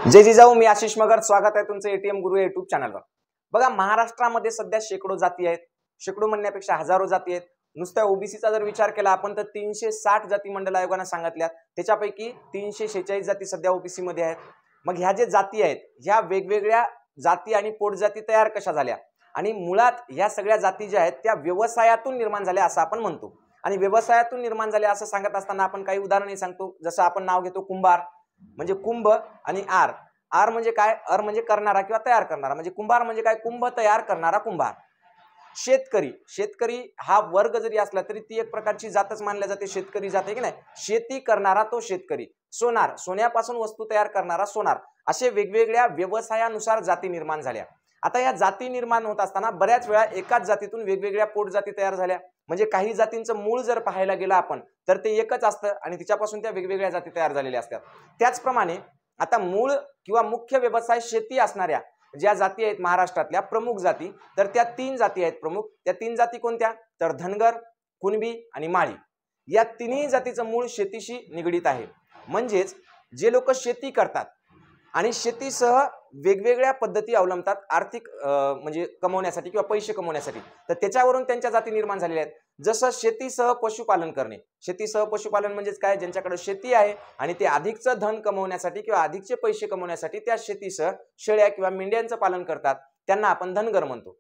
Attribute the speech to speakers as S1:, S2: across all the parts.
S1: जय जिजाऊ, मी आशिष मगर. स्वागत आहे तुमचं एटीएम गुरु युट्यूब चॅनलवर. बघा, महाराष्ट्रामध्ये सध्या शेकडो जाती आहेत, शेकडो म्हणण्यापेक्षा हजारो जाती आहेत. नुसत्या ओबीसीचा जर विचार केला आपण तर 360 जाती मंडल आयोगाने सांगितल्यात, त्याच्यापैकी 346 जाती सध्या ओबीसी मध्ये आहेत. मग ह्या जे जाती आहेत, ह्या वेगवेगळ्या जाती आणि पोटजाती तयार कशा झाल्या, आणि मुळात ह्या सगळ्या जाती ज्या आहेत त्या व्यवसायातून निर्माण झाल्या असं आपण म्हणतो. आणि व्यवसायातून निर्माण झाल्या असं सांगत असताना आपण काही उदाहरणे सांगतो. जसं आपण नाव घेतो कुंभार, म्हणजे कुंभ आणि आर. आर म्हणजे काय? अर म्हणजे करणारा किंवा तयार करणारा, म्हणजे कुंभार म्हणजे काय? कुंभ तयार करणारा कुंभार. शेतकरी, शेतकरी हा वर्ग जरी असला तरी ती एक प्रकारची जातच मानल्या जाते, शेतकरी जात आहे की नाही. शेती करणारा तो शेतकरी. सोनार, सोन्यापासून वस्तू तयार करणारा सोनार. असे वेगवेगळ्या व्यवसायानुसार जाती निर्माण झाल्या. आता या जाती निर्माण होत असताना बऱ्याच वेळा एकाच जातीतून वेगवेगळ्या पोटजाती तयार झाल्या. म्हणजे काही जातींचं मूळ जर पाहायला गेलं आपण तर ते एकच असतं आणि तिच्यापासून त्या वेगवेगळ्या जाती तयार झालेल्या असतात. त्याचप्रमाणे आता मूळ किंवा मुख्य व्यवसाय शेती असणाऱ्या ज्या जाती आहेत महाराष्ट्रातल्या प्रमुख जाती, तर त्या 3 जाती आहेत प्रमुख. त्या 3 जाती कोणत्या? तर धनगर, कुणबी आणि माळी. या तिन्ही जातीचं मूळ शेतीशी निगडीत आहे. म्हणजेच जे लोक शेती करतात आणि शेतीसह वेगवेगळ्या पद्धती अवलंबतात आर्थिक म्हणजे कमवण्यासाठी किंवा पैसे कमवण्यासाठी, तर त्याच्यावरून त्यांच्या जाती निर्माण झालेल्या आहेत. जसं शेतीसह पशुपालन करणे. शेतीसह पशुपालन म्हणजेच काय? ज्यांच्याकडे शेती आहे आणि ते अधिकचं धन कमवण्यासाठी किंवा अधिकचे पैसे कमवण्यासाठी त्या शेतीसह शेळ्या किंवा मेंढ्यांचं पालन करतात, त्यांना आपण धनगर म्हणतो.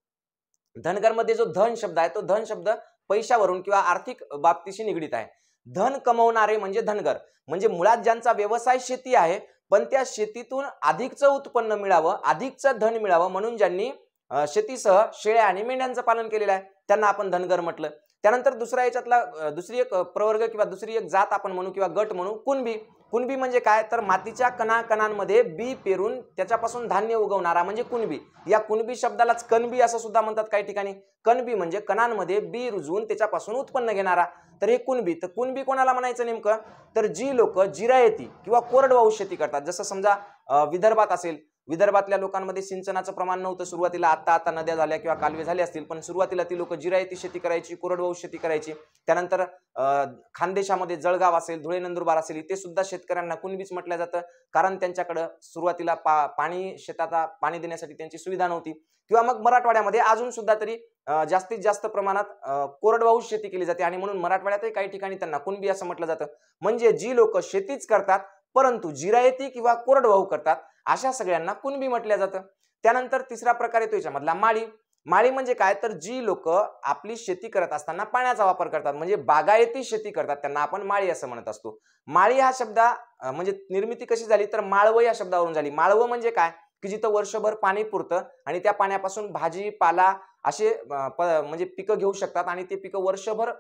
S1: धनगरमध्ये जो धन शब्द आहे तो धन शब्द पैशावरून किंवा आर्थिक बाबतीशी निगडीत आहे. धन कमवणारे म्हणजे धनगर. म्हणजे मुळात ज्यांचा व्यवसाय शेती आहे पण त्या शेतीतून अधिकचं उत्पन्न मिळावं, अधिकचं धन मिळावं म्हणून ज्यांनी शेतीसह शेळ्या आणि मेंढ्यांचं पालन केलेलं आहे त्यांना आपण धनगर म्हटलं. त्यानंतर दुसऱ्या याच्यातला दुसरी एक प्रवर्ग किंवा दुसरी एक जात आपण म्हणू किंवा गट म्हणू कुणबी. कुणबी म्हणजे काय? तर मातीच्या कणाकणांमध्ये बी पेरून त्याच्यापासून धान्य उगवणारा म्हणजे कुणबी. या कुणबी शब्दालाच कणबी असं सुद्धा म्हणतात काही ठिकाणी. कणबी म्हणजे कणांमध्ये बी रुजवून त्याच्यापासून उत्पन्न घेणारा, तर हे कुणबी. तर कुणबी कोणाला म्हणायचं नेमकं? तर जी लोक जिरायती किंवा कोरडवाहू शेती करतात. जसं समजा विदर्भात असेल, विदर्भातल्या लोकांमध्ये सिंचनाचं प्रमाण नव्हतं सुरुवातीला. आता नद्या झाल्या किंवा कालवे झाले असतील, पण सुरुवातीला ती लोक जिरायती शेती करायची, कोरडवाहू शेती करायची. त्यानंतर खानदेशामध्ये जळगाव असेल, धुळे नंदुरबार असेल, इथे सुद्धा शेतकऱ्यांना कुणबीच म्हटलं जातं, कारण त्यांच्याकडे सुरुवातीला पाणी शेताला पाणी देण्यासाठी त्यांची सुविधा नव्हती. किंवा मग मराठवाड्यामध्ये अजून सुद्धा तरी जास्तीत जास्त प्रमाणात कोरडवाहू शेती केली जाते आणि म्हणून मराठवाड्यातही काही ठिकाणी त्यांना कुणबी असं म्हटलं जातं. म्हणजे जी लोक शेतीच करतात परंतु जिरायती किंवा कोरडवाहू करतात अशा सगळ्यांना कुणबी म्हटलं जातं. त्यानंतर तिसरा प्रकार येतो याच्यामधला माळी. माळी म्हणजे काय? तर जी लोक आपली शेती करत असताना पाण्याचा वापर करतात, म्हणजे बागायती शेती करतात, त्यांना आपण माळी असं म्हणत असतो. माळी हा शब्द म्हणजे निर्मिती कशी झाली? तर माळव या शब्दावरून झाली. माळव म्हणजे काय? की जिथं वर्षभर पाणी पुरतं आणि त्या पाण्यापासून भाजी पाला असे म्हणजे पिकं घेऊ शकतात आणि ते पिकं वर्षभर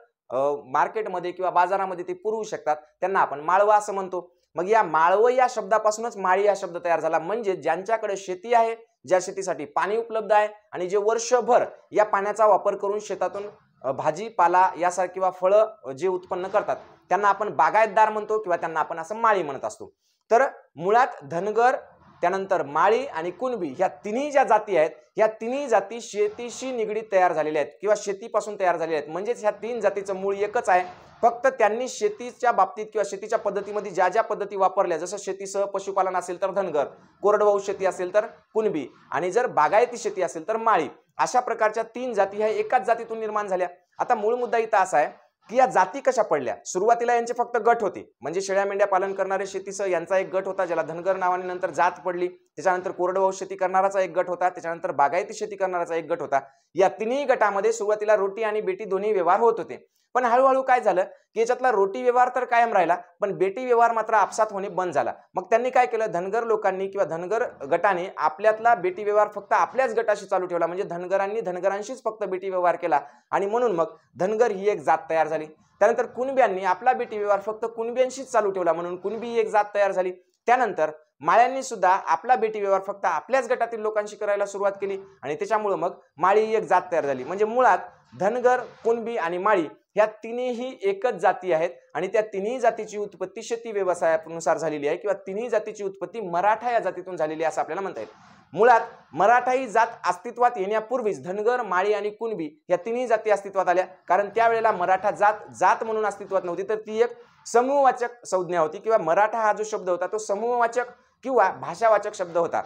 S1: मार्केटमध्ये किंवा बाजारामध्ये ते पुरवू शकतात, त्यांना आपण माळव असं म्हणतो. मग या माळव या शब्दापासूनच माळी हा शब्द तयार झाला. म्हणजे ज्यांच्याकडे शेती आहे, ज्या शेतीसाठी पाणी उपलब्ध आहे आणि जे वर्षभर या पाण्याचा वापर करून शेतातून भाजीपाला यासारखी किंवा फळं जे उत्पन्न करतात त्यांना आपण बागायतदार म्हणतो किंवा त्यांना आपण असं माळी म्हणत असतो. तर मुळात धनगर, त्यानंतर माळी आणि कुणबी ह्या तिन्ही ज्या जाती आहेत, ह्या तिन्ही जाती शेतीशी निगडीत तयार झालेल्या आहेत किंवा शेतीपासून तयार झालेल्या आहेत. म्हणजेच ह्या 3 जातीचं मूळ एकच आहे, फक्त त्यांनी शेतीच्या बाबतीत किंवा शेतीच्या पद्धतीमध्ये ज्या ज्या पद्धती वापरल्या, जसं शेतीसह पशुपालन असेल तर धनगर, कोरडवाहू शेती असेल तर कुणबी आणि जर बागायती शेती असेल तर माळी, अशा प्रकारच्या 3 जाती ह्या एकाच जातीतून निर्माण झाल्या. आता मूळ मुद्दा इथं असा आहे की या जाती कशा पडल्या? सुरुवातीला यांचे फक्त गट होते, म्हणजे शेळ्या मेंढ्या पालन करणारे शेतीसह यांचा एक गट होता ज्याला धनगर नावाने नंतर जात पडली. त्याच्यानंतर कोरडवाहू शेती करणाराचा एक गट होता, त्याच्यानंतर बागायती शेती करणाराचा एक गट होता. या तिन्ही गटामध्ये सुरुवातीला रोटी आणि बेटी दोन्ही व्यवहार होत होते. पण हळूहळू काय झालं की याच्यातला रोटी व्यवहार तर कायम राहिला, पण बेटी व्यवहार मात्र आपसात होणे बंद झाला. मग त्यांनी काय केलं? धनगर लोकांनी किंवा धनगर गटाने आपल्यातला बेटी व्यवहार फक्त आपल्याच गटाशी चालू ठेवला, म्हणजे धनगरांनी धनगरांशीच फक्त बेटी व्यवहार केला आणि म्हणून मग धनगर ही एक जात तयार झाली. त्यानंतर कुणब्यांनी आपला बेटी व्यवहार फक्त कुणब्यांशीच चालू ठेवला म्हणून कुणबी ही एक जात तयार झाली. त्यानंतर माळ्यांनी सुद्धा आपला बेटी व्यवहार फक्त आपल्याच गटातील लोकांशी करायला सुरुवात केली आणि त्याच्यामुळे मग माळी ही एक जात तयार झाली. म्हणजे मुळात धनगर, कुणबी आणि माळी ह्या तिन्ही एकच जाती आहेत आणि त्या तिन्ही जातीची उत्पत्ती शेती व्यवसायानुसार झालेली आहे किंवा तिन्ही जातीची उत्पत्ती मराठा या जातीतून झालेली आहे असं आपल्याला म्हणता येईल. मुळात मराठा ही जात अस्तित्वात येण्यापूर्वीच धनगर, माळी आणि कुणबी या तिन्ही जाती अस्तित्वात आल्या, कारण त्यावेळेला मराठा जात म्हणून अस्तित्वात नव्हती, तर ती एक समूहवाचक संज्ञा होती किंवा मराठा हा जो शब्द होता तो समूहवाचक किंवा भाषावाचक शब्द होता.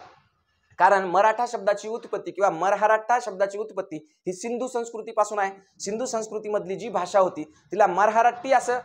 S1: कारण मराठा शब्दाची उत्पत्ती किंवा मरहराट्टा शब्दाची उत्पत्ती ही सिंधू संस्कृतीपासून आहे. सिंधू संस्कृतीमधली जी भाषा होती तिला मरहराट्टी असं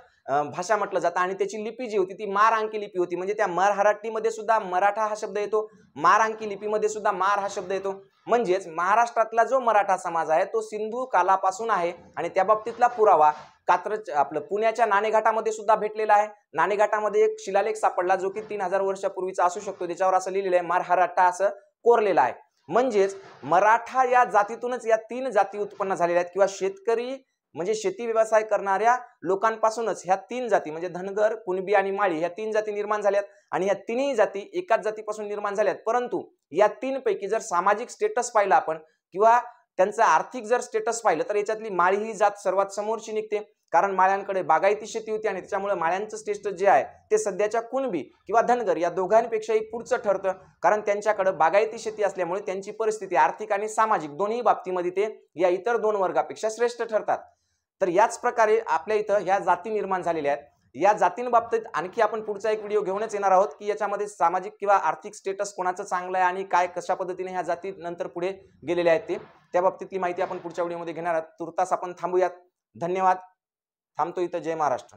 S1: भाषा म्हटलं जातं आणि त्याची लिपी जी होती ती मार अंकी लिपी होती. म्हणजे त्या मरहराट्टीमध्ये सुद्धा मराठा हा शब्द येतो, मार अंकी लिपीमध्ये सुद्धा मार हा शब्द येतो. म्हणजेच महाराष्ट्रातला जो मराठा समाज आहे तो सिंधू कालापासून आहे आणि त्या बाबतीतला पुरावा आपलं पुण्याच्या नाणेघाटामध्ये सुद्धा भेटलेला आहे. नाणेघाटामध्ये एक शिलालेख सापडला जो की 3000 वर्षापूर्वीचा असू शकतो. त्याच्यावर असं लिहिलेलं आहे मरहराट्टा असं कोरलेला आहे. म्हणजेच मराठा या जातीतूनच या 3 जाती उत्पन्न झालेल्या आहेत किंवा शेतकरी म्हणजे शेती व्यवसाय करणाऱ्या लोकांपासूनच ह्या 3 जाती म्हणजे धनगर, कुणबी आणि माळी ह्या 3 जाती निर्माण झाल्यात आणि ह्या तिन्ही जाती एकाच जातीपासून निर्माण झाल्यात. परंतु या 3 पैकी जर सामाजिक स्टेटस पाहिलं आपण किंवा त्यांचं आर्थिक जर स्टेटस पाहिलं तर याच्यातली माळी ही जात सर्वात समोरची निघते. कारण माळ्यांकडे बागायती शेती होती आणि त्याच्यामुळे माळ्यांचं स्टेटस जे आहे ते सध्याच्या कुणबी किंवा धनगर या दोघांपेक्षाही पुढचं ठरतं. कारण त्यांच्याकडे बागायती शेती असल्यामुळे त्यांची परिस्थिती आर्थिक आणि सामाजिक दोन्ही बाबतीमध्ये ते या इतर 2 वर्गापेक्षा श्रेष्ठ ठरतात. तर याच प्रकारे आपल्या इथं ह्या जाती निर्माण झालेल्या आहेत. या जातींबाबतीत आणखी आपण पुढचा एक व्हिडिओ घेऊनच येणार आहोत की याच्यामध्ये सामाजिक किंवा आर्थिक स्टेटस कोणाचं चांगलं आहे आणि काय कशा पद्धतीने ह्या जाती नंतर पुढे गेलेल्या आहेत त्या बाबतीतली माहिती आपण पुढच्या व्हिडिओमध्ये घेणार आहोत. तुर्तास आपण थांबूयात. धन्यवाद. थांबतो इथं. जय महाराष्ट्र.